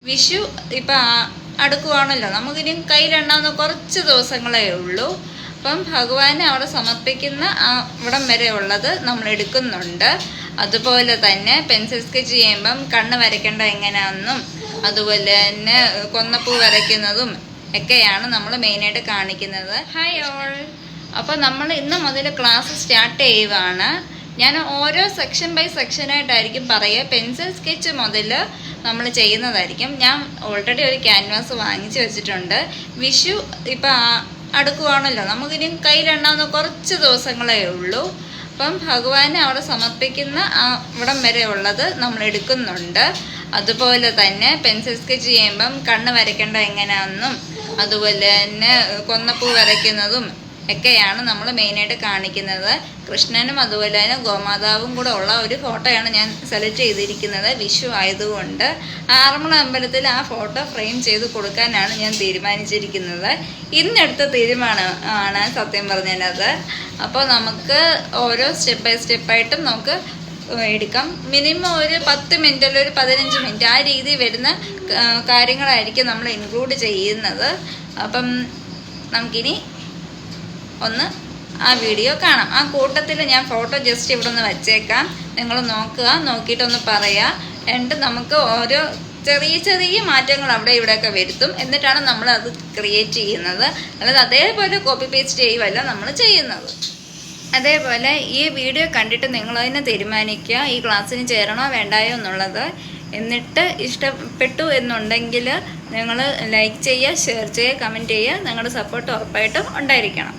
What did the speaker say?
വിഷു ഇപ്പം അടുക്കുവാണല്ലോ, നമുക്കിനി കയ്യിലെണ്ണാവുന്ന കുറച്ച് ദിവസങ്ങളേ ഉള്ളൂ. അപ്പം ഭഗവാനെ അവിടെ സമർപ്പിക്കുന്ന ഇവിടം വരെ ഉള്ളത് നമ്മൾ എടുക്കുന്നുണ്ട്. അതുപോലെ തന്നെ പെൻസിൽ സ്കെച്ച് ചെയ്യുമ്പം കണ്ണ് വരയ്ക്കേണ്ട എങ്ങനെയാണെന്നും അതുപോലെ തന്നെ കൊന്നപ്പൂ വരയ്ക്കുന്നതും ഒക്കെയാണ് നമ്മൾ മെയിനായിട്ട് കാണിക്കുന്നത്. ഹായ് ഓൾ, അപ്പോൾ നമ്മൾ ഇന്ന് മുതൽ ക്ലാസ് സ്റ്റാർട്ട് ചെയ്യുവാണ്. ഞാൻ ഓരോ സെക്ഷൻ ബൈ സെക്ഷനായിട്ടായിരിക്കും പറയുക. പെൻസിൽ സ്കെച്ച് മുതൽ നമ്മൾ ചെയ്യുന്നതായിരിക്കും. ഞാൻ ഓൾറെഡി ഒരു ക്യാൻവാസ് വാങ്ങിച്ചു വെച്ചിട്ടുണ്ട്. വിഷു ഇപ്പം അടുക്കുവാണല്ലോ, നമുക്കിനി കയ്യിലെണ്ണാവുന്ന കുറച്ച് ദിവസങ്ങളേ ഉള്ളൂ. അപ്പം ഭഗവാനെ അവിടെ സമർപ്പിക്കുന്ന ഇവിടം വരെ ഉള്ളത് നമ്മൾ എടുക്കുന്നുണ്ട്. അതുപോലെ തന്നെ പെൻസിൽ സ്കെച്ച് ചെയ്യുമ്പം കണ്ണ് വരയ്ക്കേണ്ട എങ്ങനെയാണെന്നും അതുപോലെ തന്നെ കൊന്നപ്പൂ വരയ്ക്കുന്നതും ഒക്കെയാണ് നമ്മൾ മെയിനായിട്ട് കാണിക്കുന്നത്. കൃഷ്ണനും അതുപോലെ തന്നെ ഗോമാതാവും കൂടെ ഉള്ള ഒരു ഫോട്ടോയാണ് ഞാൻ സെലക്ട് ചെയ്തിരിക്കുന്നത്. വിഷു ആയതുകൊണ്ട് ആറന്മുള അമ്പലത്തിൽ ആ ഫോട്ടോ ഫ്രെയിം ചെയ്ത് കൊടുക്കാനാണ് ഞാൻ തീരുമാനിച്ചിരിക്കുന്നത്. ഇന്നെടുത്ത തീരുമാനമാണ് സത്യം പറഞ്ഞത്. അപ്പോൾ നമുക്ക് ഓരോ സ്റ്റെപ്പ് ബൈ സ്റ്റെപ്പായിട്ടും നമുക്ക് എടുക്കാം. മിനിമം ഒരു 10 മിനിറ്റ് അല്ലെങ്കിൽ ഒരു 15 മിനിറ്റ് ആ രീതി വരുന്ന കാര്യങ്ങളായിരിക്കും നമ്മൾ ഇൻക്ലൂഡ് ചെയ്യുന്നത്. അപ്പം നമുക്കിനി ഒന്ന് ആ വീഡിയോ കാണാം. ആ കൂട്ടത്തിൽ ഞാൻ ഫോട്ടോ ജസ്റ്റ് ഇവിടെ ഒന്ന് വച്ചേക്കാം, നിങ്ങൾ നോക്കുക, നോക്കിയിട്ടൊന്ന് പറയുക. എന്നിട്ട് നമുക്ക് ഓരോ ചെറിയ ചെറിയ മാറ്റങ്ങൾ അവിടെ ഇവിടെയൊക്കെ വരുത്തും. എന്നിട്ടാണ് നമ്മൾ അത് ക്രിയേറ്റ് ചെയ്യുന്നത്. അല്ലാതെ അതേപോലെ കോപ്പി പേസ്റ്റ് ചെയ്യുമല്ല നമ്മൾ ചെയ്യുന്നത്. അതേപോലെ ഈ വീഡിയോ കണ്ടിട്ട് നിങ്ങളതിനെ തീരുമാനിക്കുക, ഈ ക്ലാസ്സിന് ചേരണോ വേണ്ടായോ എന്നുള്ളത്. എന്നിട്ട് ഇഷ്ടപ്പെട്ടു എന്നുണ്ടെങ്കിൽ നിങ്ങൾ ലൈക്ക് ചെയ്യുക, ഷെയർ ചെയ്യുക, കമൻറ്റ് ചെയ്യുക. നിങ്ങളുടെ സപ്പോർട്ട് ഉറപ്പായിട്ടും ഉണ്ടായിരിക്കണം.